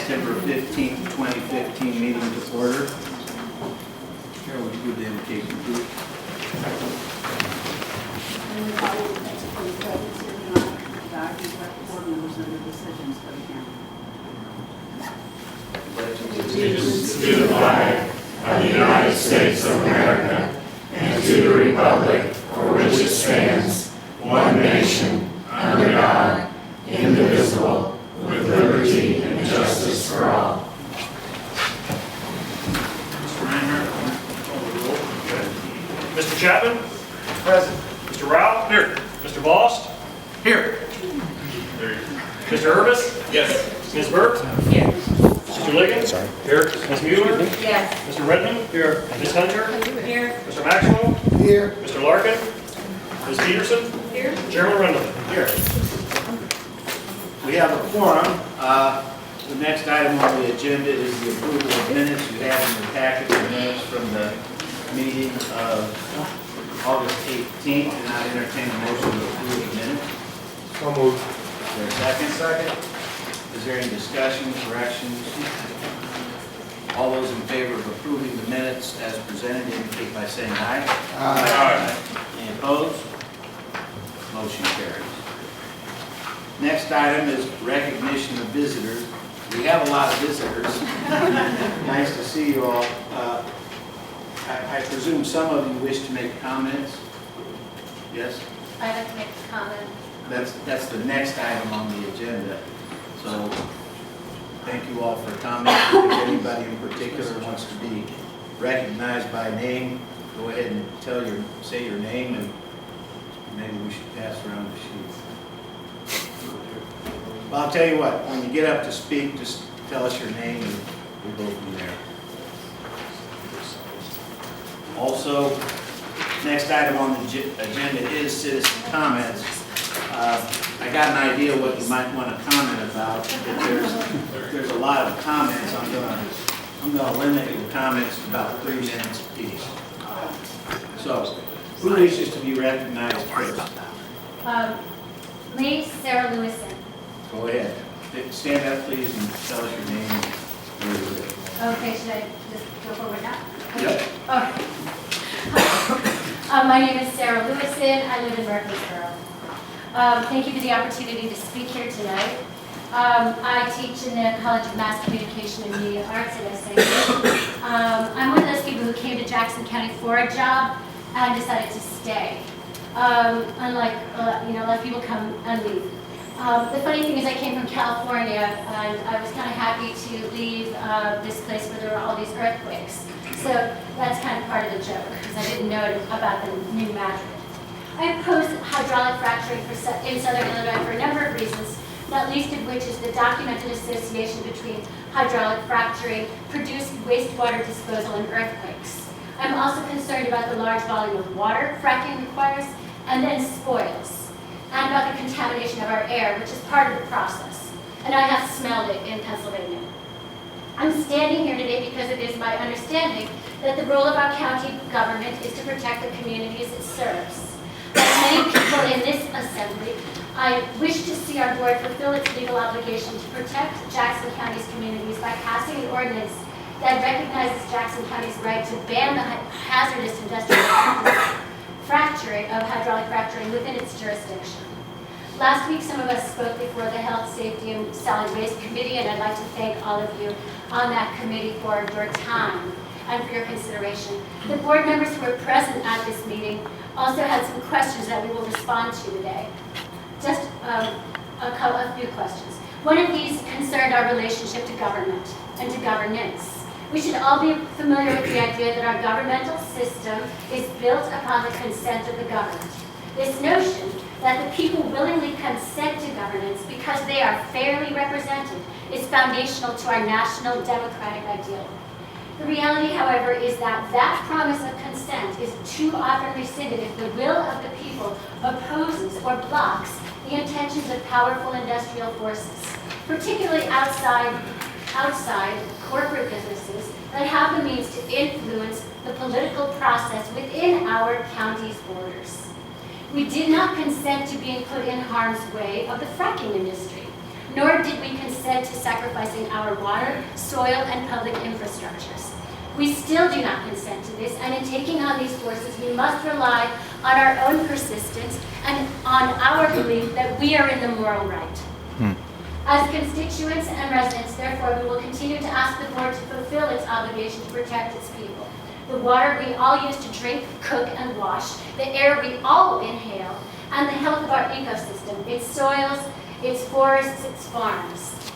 September 15th, 2015 meeting to order. Carol, would you give the invocation, please? And we follow the text for the presence here tonight, God, and direct board members and their decisions for the county. Allegiance to the flag of the United States of America and to the republic for which it stands, one nation, under God, indivisible, with liberty and justice for all. Mr. Reinhardt, call the roll. Mr. Chapman? Present. Mr. Rao? Here. Mr. Bost? Here. Mr. Urbis? Yes. Ms. Burt? Yes. Mr. Liggins? Sorry. Here. Ms. Mueller? Yes. Mr. Redmond? Here. Ms. Hunter? Here. Mr. Maxwell? Here. Mr. Larkin? Ms. Peterson? Here. Chairman Rendell? Here. We have a quorum. The next item on the agenda is the approval of minutes. You have in your packet the minutes from the meeting of August 18th, and I entertain a motion to approve the minutes. So moved. Is there a second? Second. Is there any discussion, corrections? All those in favor of approving the minutes as presented indicate by saying aye. Aye. Any opposed? Motion carries. Next item is recognition of visitors. We have a lot of visitors. Nice to see you all. I presume some of you wish to make comments? Yes? I'd like to make a comment. That's the next item on the agenda. So, thank you all for commenting. If anybody in particular wants to be recognized by name, go ahead and say your name, and maybe we should pass around the sheet. Well, I'll tell you what, when you get up to speak, just tell us your name and we'll go from there. Also, next item on the agenda is citizen comments. I got an idea what you might want to comment about. If there's a lot of comments, I'm gonna limit your comments to about 3 minutes apiece. So, who wishes to be recognized first? Me, Sarah Lewison. Go ahead. Stand up, please, and tell us your name and where you live. Okay, should I just go forward now? Yep. Okay. My name is Sarah Lewison. I live in Murfreesboro. Thank you for the opportunity to speak here tonight. I teach in the College of Mass Communication and Media Arts at SAU. I'm one of those people who came to Jackson County for a job and decided to stay. Unlike a lot of people come and leave. The funny thing is I came from California and I was kind of happy to leave this place where there were all these earthquakes. So that's kind of part of the joke because I didn't know about the new Madrid. I oppose hydraulic fracturing in southern Illinois for a number of reasons, not least of which is the documented association between hydraulic fracturing, produced wastewater disposal, and earthquakes. I'm also concerned about the large volume of water fracking requires and then spoils, and about the contamination of our air, which is part of the process. And I have smelled it in Pennsylvania. I'm standing here today because it is my understanding that the role of our county government is to protect the communities it serves. Like many people in this assembly, I wish to see our board fulfill its legal obligation to protect Jackson County's communities by passing an ordinance that recognizes Jackson County's right to ban the hazardous industrial fracturing of hydraulic fracturing within its jurisdiction. Last week, some of us spoke before the Health, Safety, and Solid Waste Committee, and I'd like to thank all of you on that committee for your time and for your consideration. The board members who were present at this meeting also had some questions that we will respond to today. Just a few questions. One of these concerned our relationship to government and to governance. We should all be familiar with the idea that our governmental system is built upon the consent of the governed. This notion that the people willingly consent to governance because they are fairly represented is foundational to our national democratic ideal. The reality, however, is that that promise of consent is too often rescinded if the will of the people opposes or blocks the intentions of powerful industrial forces, particularly outside corporate businesses that have the means to influence the political process within our county's borders. We did not consent to being put in harm's way of the fracking industry, nor did we consent consent to sacrificing our water, soil, and public infrastructures. We still do not consent to this, and in taking on these forces, we must rely on our own persistence and on our belief that we are in the moral right. As constituents and residents, therefore, we will continue to ask the board to fulfill its obligation to protect its people. The water we all use to drink, cook, and wash, the air we all inhale, and the health of our ecosystem, its soils, its forests, its farms.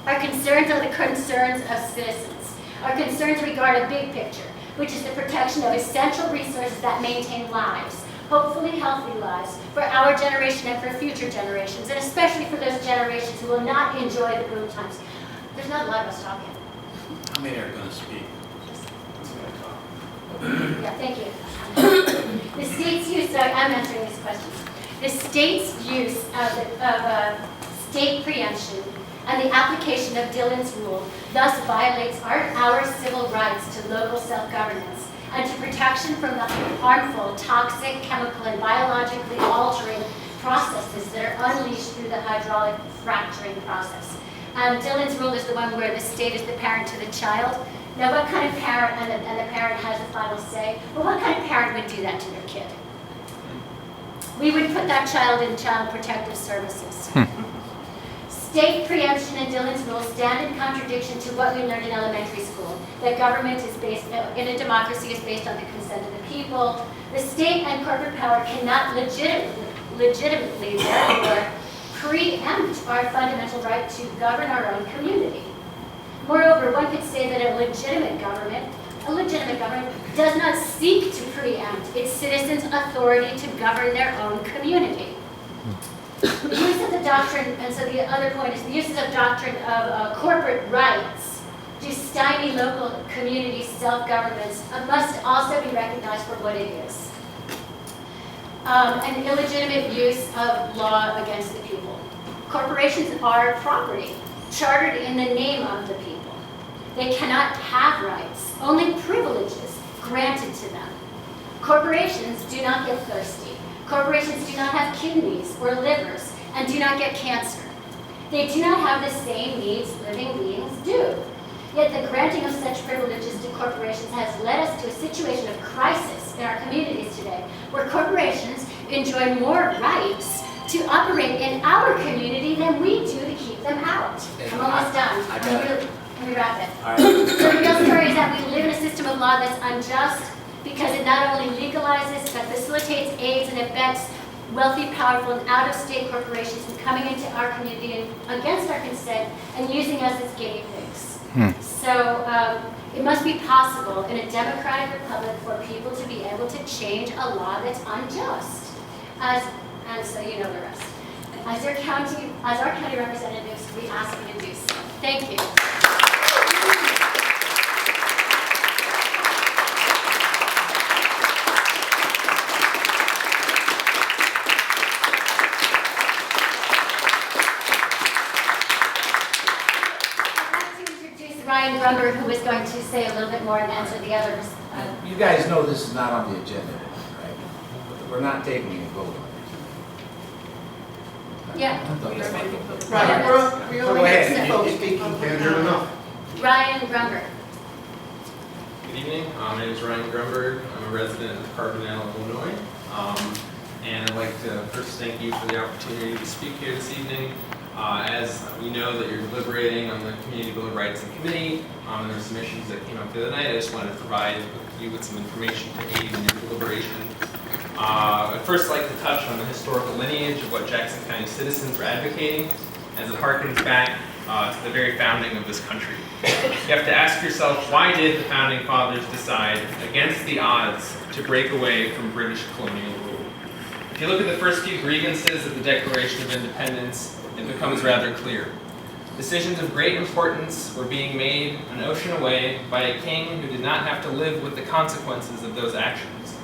Our concerns are the concerns of citizens. Our concerns regard a big picture, which is the protection of essential resources that maintain lives, hopefully healthy lives, for our generation and for future generations, and especially for those generations who will not enjoy the boom times. There's not a lot of us talking. How many are going to speak? Yeah, thank you. The state's use, I'm answering these questions. The state's use of state preemption and the application of Dillon's rule thus violates our civil rights to local self-governance and to protection from the harmful, toxic, chemical, and biologically altering processes that are unleashed through the hydraulic fracturing process. Dillon's rule is the one where the state is the parent to the child. Now, what kind of parent, and the parent has the final say, well, what kind of parent would do that to their kid? We would put that child in child protective services. State preemption and Dillon's rule stand in contradiction to what we learned in elementary school, that government is based, in a democracy, is based on the consent of the people. The state and corporate power cannot legitimately, therefore, preempt our fundamental right to govern our own community. Moreover, one could say that a legitimate government does not seek to preempt its citizens' authority to govern their own community. The use of the doctrine, and so the other point is the uses of doctrine of corporate rights to stymie local community self-governments must also be recognized for what it is. An illegitimate use of law against the people. Corporations are property, chartered in the name of the people. They cannot have rights, only privileges granted to them. Corporations do not get thirsty. Corporations do not have kidneys or livers and do not get cancer. They do not have the same needs living beings do. Yet the granting of such privileges to corporations has led us to a situation of crisis in our communities today, where corporations enjoy more rights to operate in our community than we do to keep them out. I'm almost done. Let me wrap it. All right. So the real story is that we live in a system of law that's unjust because it not only legalizes, but facilitates, aids, and abets wealthy, powerful, and out-of-state corporations from coming into our community against our consent and using us as guinea pigs. So it must be possible in a democratic republic for people to be able to change a law that's unjust. And so you know the rest. As our county representatives, we ask you to do so. Thank you. Ryan Grumber, who is going to say a little bit more and answer the others. You guys know this is not on the agenda, right? We're not taking a vote on it. Yeah. Right, we Go only ahead. get some folks speaking. Ryan Grumber. Good evening. My name is Ryan Grumberg. I'm a resident of Carbondale, Illinois. And I'd like to first thank you for the opportunity to speak here this evening. As we know that you're deliberating on the Community Bill of Rights in committee, and there were some issues that came up the other night. I just wanted to provide you with some information to aid in your deliberation. I'd first like to touch on the historical lineage of what Jackson County citizens are advocating, as it harkens back to the very founding of this country. You have to ask yourself, why did the founding fathers decide, against the odds, to break away from British colonial rule? If you look at the first few grievances of the Declaration of Independence, it becomes rather clear. Decisions of great importance were being made an ocean away by a king who did not have to live with the consequences of those actions.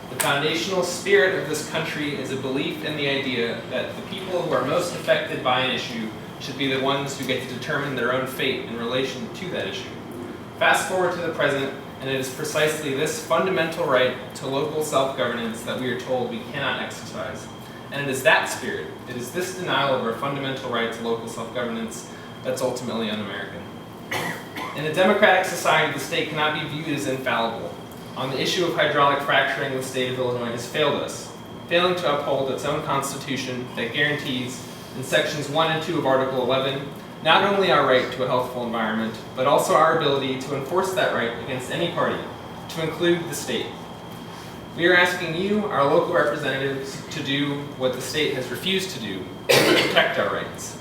The foundational spirit of this country is a belief in the idea that the people who are most affected by an issue should be the ones who get to determine their own fate in relation to that issue. Fast forward to the present, and it is precisely this fundamental right to local self-governance that we are told we cannot exercise. And it is that spirit, it is this denial of our fundamental right to local self-governance that's ultimately un-American. In a democratic society, the state cannot be viewed as infallible. On the issue of hydraulic fracturing, the state of Illinois has failed us, failing to uphold its own constitution that guarantees, in sections 1 and 2 of Article 11, not only our right to a healthful environment, but also our ability to enforce that right against any party, to include the state. We are asking you, our local representatives, to do what the state has refused to do, to protect our rights.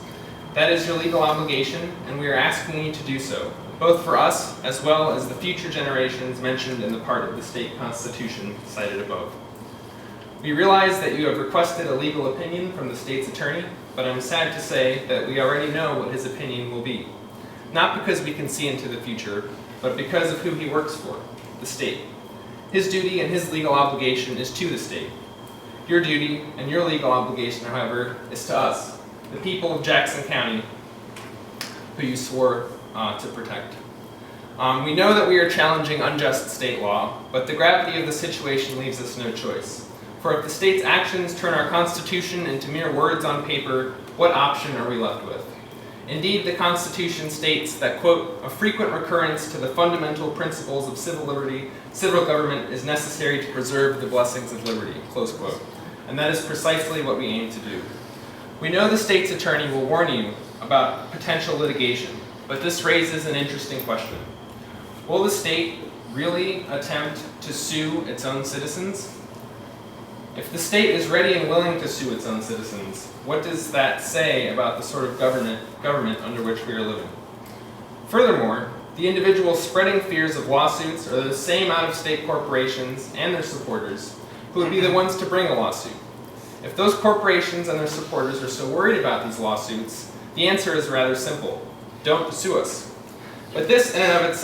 That is your legal obligation, and we are asking you to do so, both for us as well as the future generations mentioned in the part of the state constitution cited above. We realize that you have requested a legal opinion from the state's attorney, but I'm sad to say that we already know what his opinion will be. Not because we can see into the future, but because of who he works for, the state. His duty and his legal obligation is to the state. Your duty and your legal obligation, however, is to us, the people of Jackson County, who you swore to protect. We know that we are challenging unjust state law, but the gravity of the situation leaves us no choice. For if the state's actions turn our Constitution into mere words on paper, what option are we left with? Indeed, the Constitution states that, quote, a frequent recurrence to the fundamental principles of civil liberty, civil government is necessary to preserve the blessings of liberty, close quote. And that is precisely what we aim to do. We know the state's attorney will warn you about potential litigation, but this raises an interesting question. Will the state really attempt to sue its own citizens? If the state is ready and willing to sue its own citizens, what does that say about the sort of government under which we are living? Furthermore, the individuals spreading fears of lawsuits are the same out-of-state corporations and their supporters who would be the ones to bring a lawsuit. If those corporations and their supporters are so worried about these lawsuits, the answer is rather simple. Don't sue us. But this in and of itself